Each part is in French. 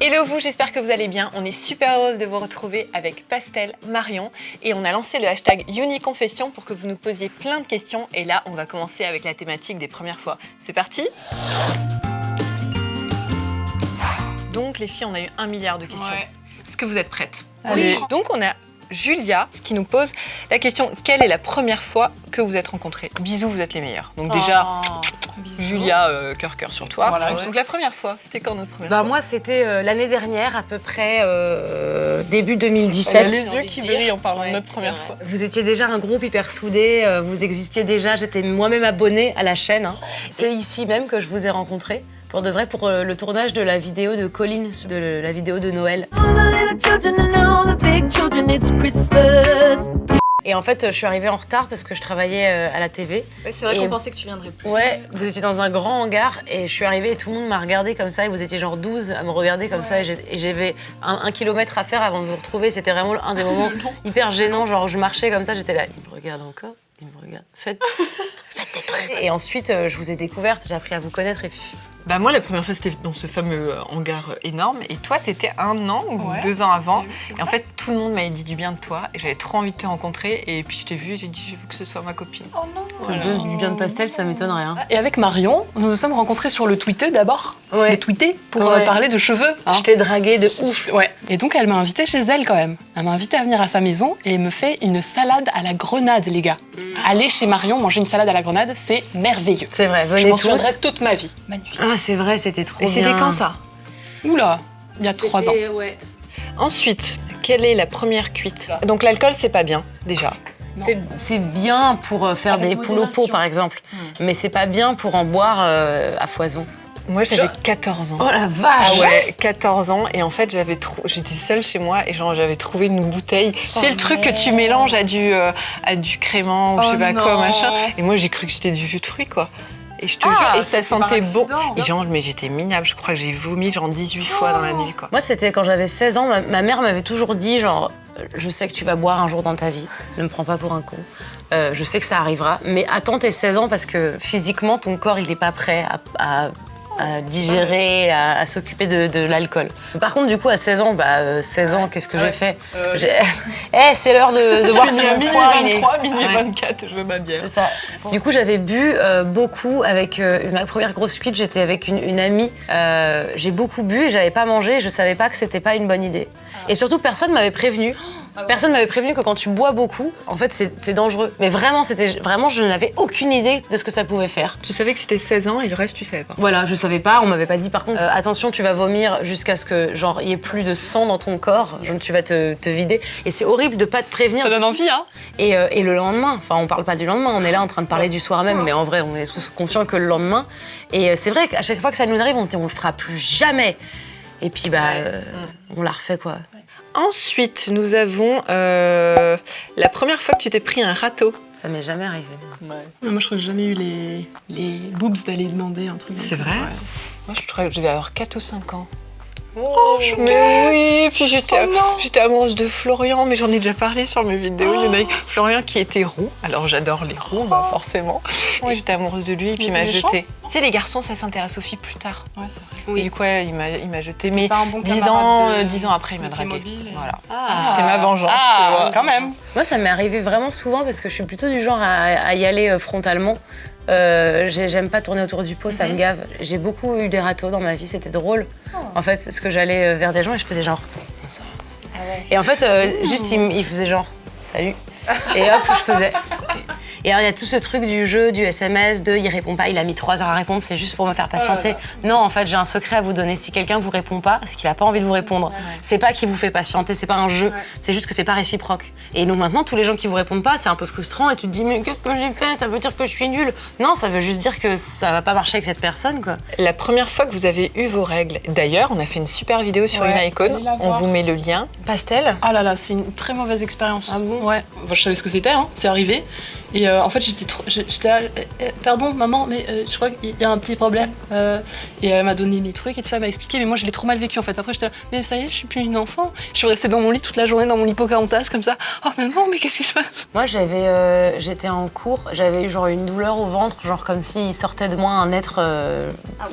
Hello vous, j'espère que vous allez bien. On est super heureuse de vous retrouver avec Pastel, Marion et on a lancé le hashtag Uniconfession pour que vous nous posiez plein de questions et là on va commencer avec la thématique des premières fois. C'est parti. Donc les filles, on a eu 1 milliard de questions. Ouais. Est-ce que vous êtes prêtes? Allez. Oui. Donc on a Julia qui nous pose la question: quelle est la première fois que vous êtes rencontrés? Bisous, vous êtes les meilleurs. Donc déjà, Julia, cœur sur toi. Voilà, Donc la première fois, c'était quand notre première Bah fois? moi c'était l'année dernière à peu près, début 2017. Elle a les yeux qui brillent en parlant de notre première fois. Vous étiez déjà un groupe hyper soudé, vous existiez déjà, j'étais moi-même abonnée à la chaîne. Hein. C'est ici même que je vous ai rencontrés, pour de vrai, pour le tournage de la vidéo de Colline, de la vidéo de Noël. Et en fait, je suis arrivée en retard parce que je travaillais à la TV. C'est vrai Et- qu'on pensait que tu viendrais plus. Ouais, vous étiez dans un grand hangar et je suis arrivée et tout le monde m'a regardé comme ça et vous étiez genre 12 à me regarder comme ça et j'avais un kilomètre à faire avant de vous retrouver. C'était vraiment un des moments hyper gênants. Genre je marchais comme ça, j'étais là, il me regarde encore, il me regarde, faites des trucs. Et ensuite, je vous ai découverte, j'ai appris à vous connaître et puis... Bah moi, la première fois, c'était dans ce fameux hangar énorme. Et toi, c'était 1 an ou Ouais. 2 ans avant. Oui, c'est Et en ça. fait, tout le monde m'avait dit du bien de toi. Et j'avais trop envie de te rencontrer. Et puis je t'ai vu et j'ai dit, je veux que ce soit ma copine. Oh non. Du bien de pastel, ça m'étonnerait. Hein. Et avec Marion, nous nous sommes rencontrés sur le Twitter d'abord. Ouais. Le Twitter pour Ouais. parler de cheveux. hein. Je t'ai draguée de ouf. Ouais. Et donc elle m'a invitée chez elle quand même. Elle m'a invitée à venir à sa maison et elle me fait une salade à la grenade, les gars. Aller chez Marion manger une salade à la grenade, c'est merveilleux. C'est vrai, Je venez m'en tous. souviendrai toute ma vie. Magnifique. Ah c'est vrai, c'était trop Et bien. c'était quand ça? Oula, il y a 3 ans. Ouais. Ensuite, quelle est la première cuite? Donc l'alcool, c'est pas bien, déjà. C'est bien pour faire Avec des poules au pot, modération. par exemple. Mais c'est pas bien pour en boire à foison. Moi, j'avais 14 ans. Oh la vache. Ah ouais, 14 ans et en fait j'étais seule chez moi et genre j'avais trouvé une bouteille. C'est le truc que tu mélanges à du crément ou je sais Oh pas quoi non. machin. Et moi j'ai cru que c'était du jus de fruits quoi. Et je te Ah, jure, et ça c'est par sentait bon. accident. Et genre mais j'étais minable, je crois que j'ai vomi genre 18 fois dans la nuit quoi. Moi, c'était quand j'avais 16 ans, ma mère m'avait toujours dit, genre, je sais que tu vas boire un jour dans ta vie, ne me prends pas pour un con. Je sais que ça arrivera, mais attends tes 16 ans parce que physiquement, ton corps, il est pas prêt à digérer, à s'occuper de l'alcool. Par contre, du coup, à 16 ans, 16 ans, qu'est-ce que j'ai fait c'est l'heure de voir si mon foie, il est... minuit Ouais. 24, je veux ma bière. C'est ça. Du coup, j'avais bu beaucoup avec ma première grosse cuite. J'étais avec une amie. J'ai beaucoup bu et j'avais pas mangé. Je savais pas que c'était pas une bonne idée. Et surtout, personne m'avait prévenu. Personne m'avait prévenu que quand tu bois beaucoup, en fait, c'est dangereux. Mais vraiment, je n'avais aucune idée de ce que ça pouvait faire. Tu savais que c'était 16 ans et le reste tu savais pas. Voilà, je savais pas, on m'avait pas dit. Par contre, attention, tu vas vomir jusqu'à ce que, genre, il y ait plus de sang dans ton corps. Genre, tu vas te vider. Et c'est horrible de pas te prévenir. Ça donne envie, hein. Et le lendemain, enfin, on parle pas du lendemain, on est là en train de parler du soir même, mais en vrai, on est tous conscients que le lendemain. Et c'est vrai qu'à chaque fois que ça nous arrive, on se dit, on le fera plus jamais. Et puis, on la refait, quoi. Ensuite, nous avons la première fois que tu t'es pris un râteau. Ça m'est jamais arrivé. Moi, je crois que j'ai jamais eu les boobs d'aller demander un truc. C'est vrai? Ouais. Moi, je crois que je devais avoir 4 ou 5 ans. Oh, mais oui, puis j'étais amoureuse de Florian, mais j'en ai déjà parlé sur mes vidéos. Il y en a eu Florian qui était roux, alors j'adore les roux, forcément. Et j'étais amoureuse de lui, et puis il m'a était méchant? jeté. Tu sais, les garçons, ça s'intéresse aux filles plus tard. Ouais, c'est vrai. Et du coup, ouais, il m'a jeté, mais pas un bon 10 camarade ans après, il m'a de dragué. Playmobil et- Voilà. Ah. C'était ma vengeance, tu vois. Quand même. Moi, ça m'est arrivé vraiment souvent parce que je suis plutôt du genre à y aller frontalement. J'aime pas tourner autour du pot, ça me gave. J'ai beaucoup eu des râteaux dans ma vie, c'était drôle. En fait, c'est ce que j'allais vers des gens et je faisais genre. Et en fait, juste, il faisait genre, salut. Et hop, je faisais. Ok. Et alors, il y a tout ce truc du jeu, du SMS, il répond pas, il a mis 3 heures à répondre, c'est juste pour me faire patienter. Non, en fait, j'ai un secret à vous donner. Si quelqu'un vous répond pas, c'est qu'il a pas envie de vous répondre. C'est pas qu'il vous fait patienter, c'est pas un jeu. C'est juste que c'est pas réciproque. Et donc maintenant, tous les gens qui vous répondent pas, c'est un peu frustrant et tu te dis, mais qu'est-ce que j'ai fait? Ça veut dire que je suis nulle. Non, ça veut juste dire que ça va pas marcher avec cette personne, quoi. La première fois que vous avez eu vos règles, d'ailleurs, on a fait une super vidéo sur Ouais, une icône, allez la on voir. vous met le lien. Pastel? Ah là là, c'est une très mauvaise expérience. Ah bon? Ouais. Enfin, je savais ce que c'était, hein. C'est arrivé. Et en fait, j'étais là, pardon maman, mais je crois qu'il y a un petit problème. Et elle m'a donné mes trucs et tout ça, elle m'a expliqué, mais moi je l'ai trop mal vécu en fait. Après j'étais là, mais ça y est, je suis plus une enfant. Je suis restée dans mon lit toute la journée, dans mon lit Pocahontas comme ça. Oh mais non, mais qu'est-ce qui se passe? Moi j'étais en cours, j'avais eu genre une douleur au ventre, genre comme s'il sortait de moi un être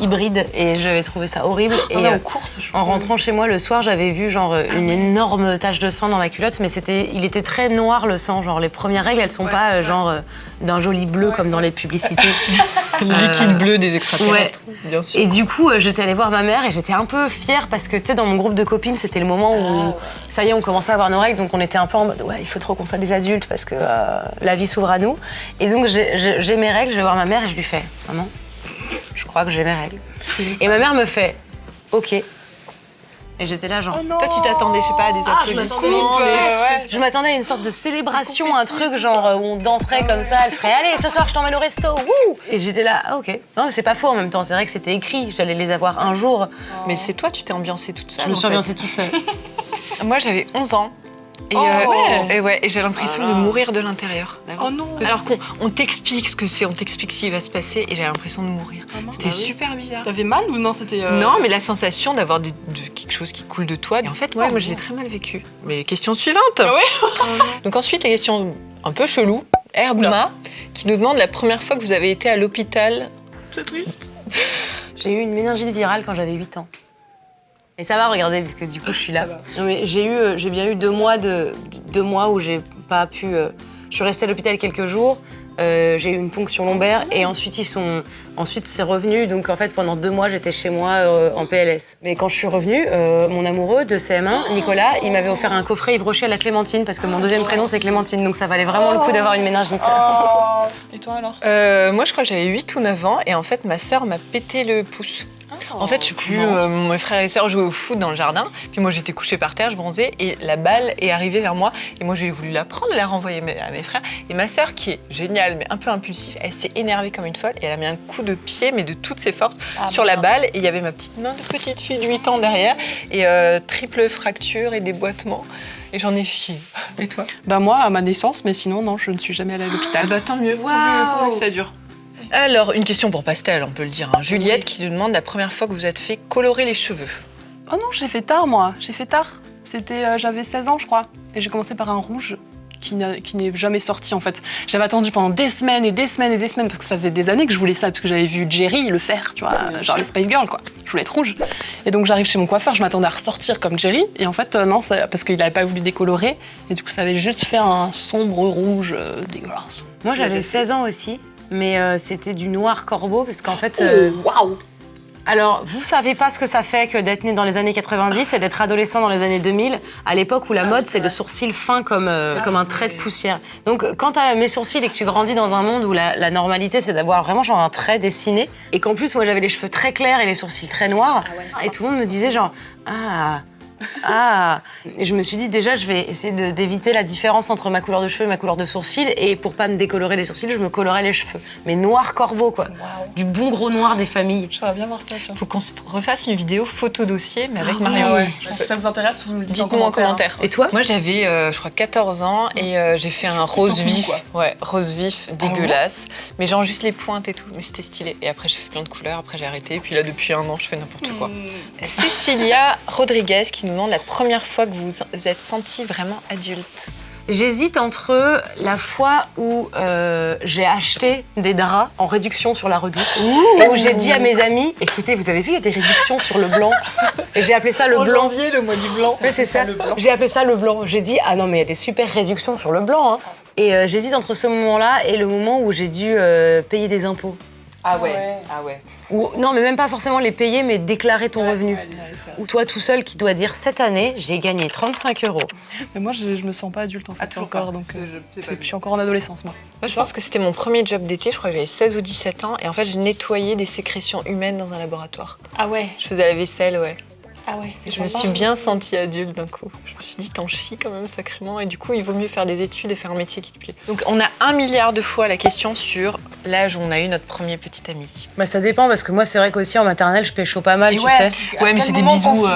hybride et j'avais trouvé ça horrible. Et en cours, en rentrant chez moi le soir, j'avais vu genre une énorme tache de sang dans ma culotte, mais il était très noir le sang, genre les premières règles elles sont pas genre d'un joli bleu comme dans les publicités. Le liquide bleu des extraterrestres, bien sûr. Et du coup, j'étais allée voir ma mère et j'étais un peu fière parce que, tu sais, dans mon groupe de copines, c'était le moment où, ça y est, on commençait à avoir nos règles, donc on était un peu en mode, ouais, il faut trop qu'on soit des adultes parce que la vie s'ouvre à nous. Et donc, j'ai mes règles, je vais voir ma mère et je lui fais, maman, je crois que j'ai mes règles. Et ma mère me fait, ok. Et j'étais là, genre. Toi, tu t'attendais, je sais pas, à des applaudissements. Je m'attendais à une sorte de célébration, un truc genre où on danserait comme ça, elle ferait allez, ce soir je t'emmène au resto, wouh! Et j'étais là, ah ok. Non, mais c'est pas faux en même temps, c'est vrai que c'était écrit, j'allais les avoir un jour. Mais c'est toi, tu t'es ambiancée toute seule. Je me suis ambiancée toute seule. Moi, j'avais 11 ans. Et j'ai l'impression de mourir de l'intérieur. Oh non. Alors qu'on t'explique ce que c'est, on t'explique ce qui va se passer et j'avais l'impression de mourir. C'était super bizarre. T'avais mal ou non? C'était Non, mais la sensation d'avoir de quelque chose qui coule de toi. Et en fait, moi, je l'ai très mal vécu. Mais question suivante. Donc ensuite, la question un peu chelou. Herbouma, qui nous demande la première fois que vous avez été à l'hôpital. C'est triste. J'ai eu une méningite virale quand j'avais 8 ans. Et ça va, regardez, vu que du coup je suis là. Non, mais j'ai bien eu 2 mois où j'ai pas pu. Je suis restée à l'hôpital quelques jours. J'ai eu une ponction lombaire et ensuite c'est revenu. Donc en fait pendant 2 mois j'étais chez moi en PLS. Mais quand je suis revenue, mon amoureux de CM1, Nicolas, il m'avait offert un coffret Yves Rocher à la Clémentine parce que mon deuxième prénom c'est Clémentine. Donc ça valait vraiment le coup d'avoir une méningite. Et toi alors? Moi, je crois que j'avais 8 ou 9 ans et en fait, ma sœur m'a pété le pouce. En fait, je sais plus, mes frères et sœurs jouaient au foot dans le jardin, puis moi j'étais couchée par terre, je bronzais, et la balle est arrivée vers moi, et moi j'ai voulu la prendre, la renvoyer à mes frères, et ma sœur, qui est géniale, mais un peu impulsive, elle s'est énervée comme une folle, et elle a mis un coup de pied, mais de toutes ses forces, sur la balle, et il y avait ma petite main de petite fille de 8 ans derrière, et triple fracture et déboîtement, et j'en ai chié. Et toi? Bah moi, à ma naissance, mais sinon, non, je ne suis jamais allée à l'hôpital. Bah tant mieux, ça dure. Alors, une question pour Pastel, on peut le dire. Juliette qui nous demande la première fois que vous êtes fait colorer les cheveux. Oh non, j'ai fait tard, moi. J'ai fait tard. C'était, j'avais 16 ans, je crois. Et j'ai commencé par un rouge qui n'est jamais sorti, en fait. J'avais attendu pendant des semaines et des semaines et des semaines, parce que ça faisait des années que je voulais ça, parce que j'avais vu Jerry le faire, tu vois, genre les Spice Girls, quoi. Je voulais être rouge. Et donc, j'arrive chez mon coiffeur, je m'attendais à ressortir comme Jerry. Et en fait, non, parce qu'il n'avait pas voulu décolorer. Et du coup, ça avait juste fait un sombre rouge dégueulasse. Moi, j'avais 16 ans aussi. Mais c'était du noir corbeau parce qu'en fait... Waouh! Alors, vous savez pas ce que ça fait que d'être né dans les années 90 et d'être adolescent dans les années 2000, à l'époque où la mode, c'est le sourcil fin comme un trait de poussière. Donc, quand t'as mes sourcils et que tu grandis dans un monde où la normalité, c'est d'avoir vraiment genre un trait dessiné, et qu'en plus, moi, j'avais les cheveux très clairs et les sourcils très noirs, et tout le monde me disait genre, et je me suis dit déjà je vais essayer d'éviter la différence entre ma couleur de cheveux et ma couleur de sourcils et pour pas me décolorer les sourcils, je me colorais les cheveux. Mais noir corbeau quoi. Wow. Du bon gros noir des familles. J'aimerais bien voir ça, tiens. Faut qu'on se refasse une vidéo photo dossier mais avec Marion. Si ça vous intéresse, vous me le dites dites-nous en commentaire. Et toi? Moi j'avais je crois 14 ans et j'ai fait un rose vif. Ouais, rose vif dégueulasse. Mais genre juste les pointes et tout, mais c'était stylé. Et après j'ai fait plein de couleurs, après j'ai arrêté et puis là depuis 1 an je fais n'importe quoi. Cécilia Rodriguez qui nous demande la première fois que vous vous êtes sentie vraiment adulte. J'hésite entre la fois où j'ai acheté des draps en réduction sur la Redoute et où j'ai dit à mes amis, écoutez, vous avez vu, il y a des réductions sur le blanc. Et j'ai appelé ça le blanc. En janvier, le mois du blanc. Oui, c'est ça. J'ai appelé ça le blanc. J'ai dit, ah non, mais il y a des super réductions sur le blanc. Hein. Et j'hésite entre ce moment-là et le moment où j'ai dû payer des impôts. Ah ouais. Ou, non, mais même pas forcément les payer, mais déclarer ton revenu. Ou toi tout seul qui dois dire, cette année, j'ai gagné 35 €. Mais moi, je me sens pas adulte en fait toujours encore, pas. donc je suis encore en adolescence, moi. Moi, je pense que c'était mon premier job d'été, je crois que j'avais 16 ou 17 ans, et en fait, je nettoyais des sécrétions humaines dans un laboratoire. Ah ouais. Je faisais la vaisselle, ouais. Ah ouais, Je me suis bien sentie adulte d'un coup. Je me suis dit, t'en chies quand même sacrément. Et du coup, il vaut mieux faire des études et faire un métier qui te plaît. Donc, on a 1 milliard de fois la question sur l'âge où on a eu notre premier petit ami. Bah ça dépend parce que moi c'est vrai qu'aussi en maternelle je pécho pas mal, tu sais. Ouais, mais c'est des bisous.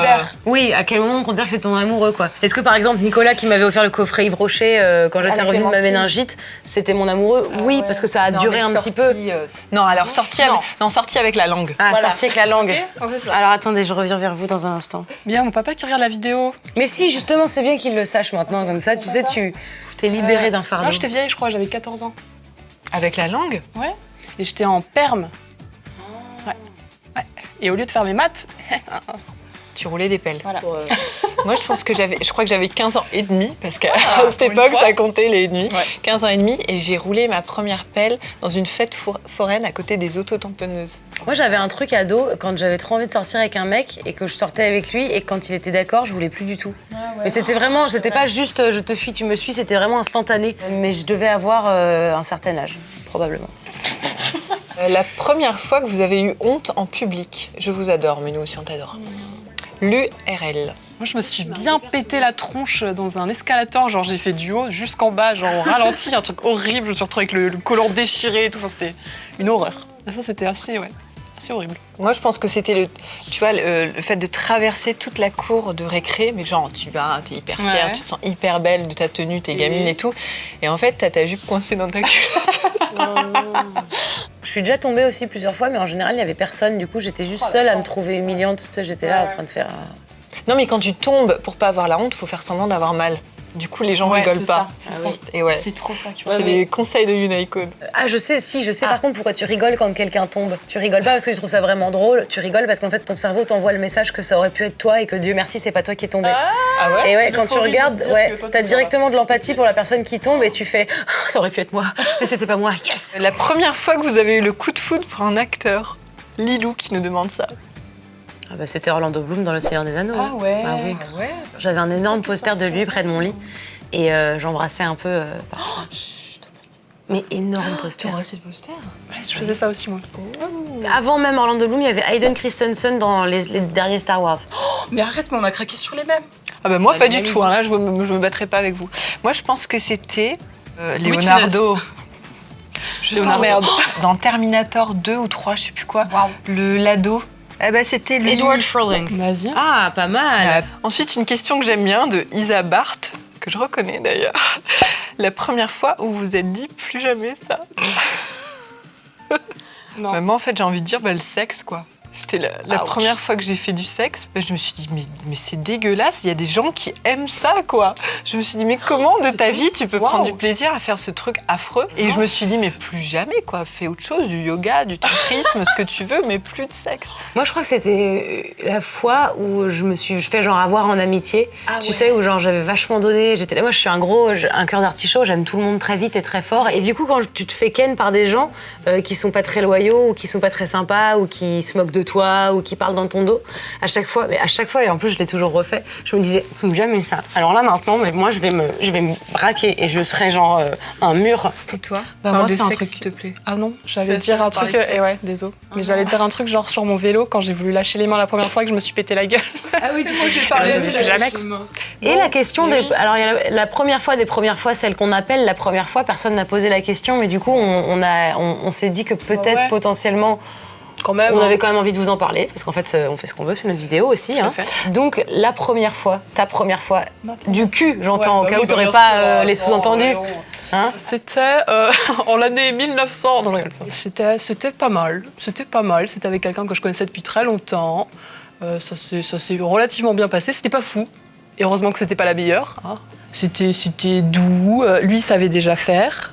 Oui, à quel moment on considère que c'est ton amoureux quoi. Est-ce que par exemple Nicolas qui m'avait offert le coffret Yves Rocher quand j'étais revenue de ma méningite, c'était mon amoureux? Oui, ouais. parce que ça a duré un petit peu. Non, alors sortie avec la langue. Ah, Voilà. sorti avec la langue. Ok, on fait ça. Alors attendez, je reviens vers vous dans un instant. Bien, mon papa qui regarde la vidéo. Mais si, justement, c'est bien qu'il le sache maintenant, comme ça, tu sais, tu t'es libéré d'un fardeau. Non, j'étais vieille, je crois, j'avais 14 ans. Avec la langue? Ouais. Et j'étais en perme. Ouais. Et au lieu de faire mes maths, Tu roulais des pelles. voilà. Moi, je crois que j'avais 15 ans et demi, parce qu'à cette pour une époque, fois. ça comptait les et demi. Ouais. 15 ans et demi, et j'ai roulé ma première pelle dans une fête foraine à côté des autotamponneuses. Moi, j'avais un truc ado quand j'avais trop envie de sortir avec un mec et que je sortais avec lui et quand il était d'accord, je voulais plus du tout. Mais c'était vraiment, c'était pas juste je te fuis, tu me suis, c'était vraiment instantané. Mais je devais avoir un certain âge, probablement. La première fois que vous avez eu honte en public. Je vous adore, mais nous aussi on t'adore. L'URL. Moi, je me suis bien pété la tronche dans un escalator. Genre, j'ai fait du haut jusqu'en bas, genre au ralenti, un truc horrible. Je me suis retrouvée avec le collant déchiré et tout. Enfin, c'était une horreur. Et ça, c'était assez horrible. Moi, je pense que c'était le fait de traverser toute la cour de récré, mais genre, tu vas, t'es hyper fière, Ouais. tu te sens hyper belle de ta tenue, t'es gamine et tout. Et en fait, t'as ta jupe coincée dans ta culotte. Je suis déjà tombée aussi plusieurs fois, mais en général, il n'y avait personne. Du coup, j'étais juste seule à me trouver humiliante. Tu sais, j'étais là en train de faire. Non, mais quand tu tombes, pour pas avoir la honte, faut faire semblant d'avoir mal. Du coup, les gens rigolent c'est pas. ça, c'est ça. Et ouais. C'est trop ça qui C'est les conseils de Unicode. Ah, je sais par contre pourquoi tu rigoles quand quelqu'un tombe. Tu rigoles pas parce que tu trouves ça vraiment drôle, tu rigoles parce qu'en fait ton cerveau t'envoie le message que ça aurait pu être toi et que Dieu merci, c'est pas toi qui est tombé. Ah ouais? Et ouais, quand tu l'euphorie regardes, de dire ouais, que toi, t'as t'es directement de mort. l'empathie pour la personne qui tombe et tu fais oh, ça aurait pu être moi, mais c'était pas moi, yes! La première fois que vous avez eu le coup de foudre pour un acteur, Lilou qui nous demande ça. Ah bah, c'était Orlando Bloom dans Le Seigneur des Anneaux. Ah ouais. Ah oui. Ouais. J'avais un énorme ça qui est poster de sorti. lui près de mon lit et j'embrassais un peu. Parfois. Mais énorme poster. embrassé le poster? Ouais, je faisais ça aussi, moi. Avant même Orlando Bloom, il y avait Hayden Christensen dans les derniers Star Wars. Mais arrête, mais on a craqué sur les mêmes. Ah bah moi, Bah, pas les du mêmes. tout. Hein, là, je me battrai pas avec vous. Moi, je pense que c'était Leonardo. Je Leonardo. t'emmerde. Dans Terminator 2 ou 3, je sais plus quoi. L'ado. Eh ben, c'était lui. Furling. Vas-y. Ah, pas mal. Ensuite, une question que j'aime bien de Isa Barth, que je reconnais d'ailleurs. La première fois où vous vous êtes dit plus jamais ça. Non. Bah, moi, en fait, j'ai envie de dire le sexe, quoi. C'était la Ouch. première fois que j'ai fait du sexe. Bah, je me suis dit, mais c'est dégueulasse, il y a des gens qui aiment ça, quoi. Je me suis dit, mais comment de ta vie tu peux prendre du plaisir à faire ce truc affreux? Et je me suis dit, mais plus jamais, quoi. Fais autre chose, du yoga, du tantrisme, ce que tu veux, mais plus de sexe. Moi, je crois que c'était la fois où je fais genre avoir en amitié. Ah tu ouais. sais, où genre j'avais vachement donné. J'étais là, moi, je suis un cœur d'artichaut. J'aime tout le monde très vite et très fort. Et du coup, quand tu te fais ken par des gens qui sont pas très loyaux ou qui sont pas très sympas ou qui se moquent de toi ou qui parlent dans ton dos, à chaque fois, et en plus, je l'ai toujours refait. Je me disais, jamais ça. Alors là, maintenant, mais moi, je vais me braquer et je serai genre un mur. Et toi? Bah, Parle moi, de c'est un sexe, truc. s'il te plaît. Ah non, j'allais Tu vas dire faire un truc. parler. Ouais, désolé. Mais j'allais dire un truc genre sur mon vélo quand j'ai voulu lâcher les mains la première fois que je me suis pété la gueule. Ah oui, tu J'ai jamais. Et la question alors il y a la première fois des premières fois, celle qu'on appelle la première fois, personne n'a posé la question, mais du coup on s'est dit que peut-être Ouais. potentiellement Quand même. on hein. avait quand même envie de vous en parler, parce qu'en fait on fait ce qu'on veut, c'est notre vidéo aussi. Tout à Hein. fait. Donc la première fois, ta première fois, du cul, j'entends, Ouais, au bah cas oui, où t'aurais bien pas sûr, les sous-entendus. non. Hein. C'était en l'année 1900. Non, c'était pas mal. C'était pas mal. C'était avec quelqu'un que je connaissais depuis très longtemps. Ça s'est relativement bien passé. C'était pas fou. Et heureusement que c'était pas la meilleure. Hein. C'était doux. Lui savait déjà faire.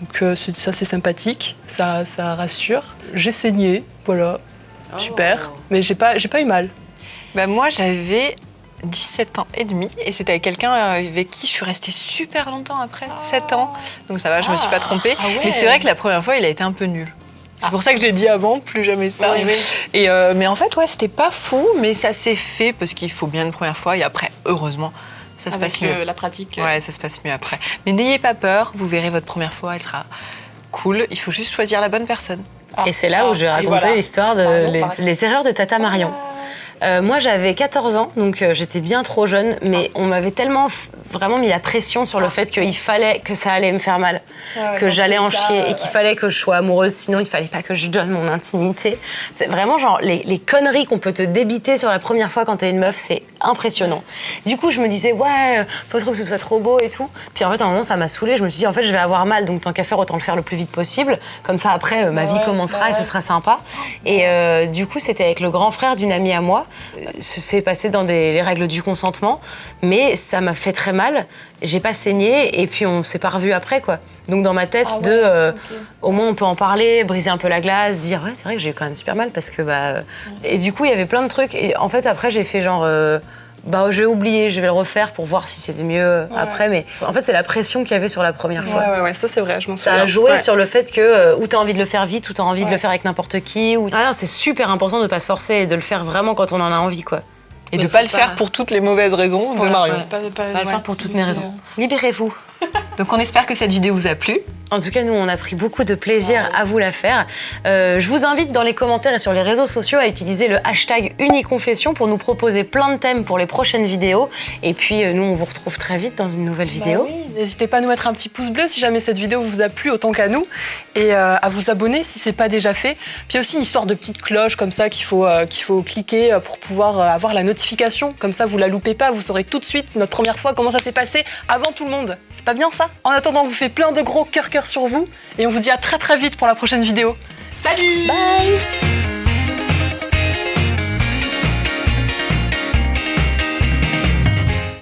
Donc ça c'est sympathique. Ça rassure. J'ai saigné. Voilà. Super. Mais j'ai pas eu mal. Bah, moi, j'avais 17 ans et demi et c'était avec quelqu'un avec qui je suis restée super longtemps après, 7 ans. Donc ça va, je me suis pas trompée. Ah ouais. Mais c'est vrai que la première fois, il a été un peu nul. C'est pour ça que j'ai dit avant, plus jamais ça. Oui, oui. Et mais en fait, ouais, c'était pas fou, mais ça s'est fait parce qu'il faut bien une première fois et après, heureusement, ça se passe mieux. La pratique. Ouais, ça se passe mieux après. Mais n'ayez pas peur, vous verrez votre première fois, elle sera cool. Il faut juste choisir la bonne personne. Et c'est là où je vais raconter voilà. l'histoire de Pardon, les erreurs de Tata Marion. Moi, j'avais 14 ans, donc j'étais bien trop jeune, mais on m'avait tellement vraiment mis la pression sur le fait qu'il fallait que ça allait me faire mal, que j'allais en chier et qu'il fallait que je sois amoureuse, sinon il fallait pas que je donne mon intimité. C'est vraiment genre les conneries qu'on peut te débiter sur la première fois quand t'es une meuf, c'est impressionnant. Du coup, je me disais, ouais, faut trop que ce soit trop beau et tout. Puis en fait, à un moment, ça m'a saoulée. Je me suis dit, en fait, je vais avoir mal, donc tant qu'à faire, autant le faire le plus vite possible. Comme ça, après, ma vie commencera et ce sera sympa. Et du coup, c'était avec le grand frère d'une amie à moi. C'est passé dans les règles du consentement, mais ça m'a fait très mal. J'ai pas saigné et puis on s'est pas revus après, quoi. Donc dans ma tête, au moins on peut en parler, briser un peu la glace, dire ouais, c'est vrai que j'ai eu quand même super mal parce que Et du coup, il y avait plein de trucs. Et en fait, après, j'ai fait genre. Je vais oublier, je vais le refaire pour voir si c'était mieux après. Mais en fait, c'est la pression qu'il y avait sur la première fois. Ouais, ça c'est vrai, je m'en souviens. Ça a joué sur le fait que ou t'as envie de le faire vite, ou t'as envie de le faire avec n'importe qui. Ah non, c'est super important de pas se forcer et de le faire vraiment quand on en a envie, quoi. Et de pas le faire pour toutes les mauvaises raisons de Marion. Pas le faire pour toutes mes raisons. Libérez-vous. Donc on espère que cette vidéo vous a plu. En tout cas, nous, on a pris beaucoup de plaisir à vous la faire. Je vous invite dans les commentaires et sur les réseaux sociaux à utiliser le hashtag Uniconfession pour nous proposer plein de thèmes pour les prochaines vidéos. Et puis, nous, on vous retrouve très vite dans une nouvelle vidéo. Oui, n'hésitez pas à nous mettre un petit pouce bleu si jamais cette vidéo vous a plu autant qu'à nous. Et à vous abonner si c'est pas déjà fait. Puis il y a aussi une histoire de petite cloche comme ça qu'il faut cliquer pour pouvoir avoir la notification. Comme ça, vous la loupez pas. Vous saurez tout de suite, notre première fois, comment ça s'est passé avant tout le monde. C'est pas bien ça? En attendant, on vous fait plein de gros cœur sur vous et on vous dit à très très vite pour la prochaine vidéo. Salut! Bye!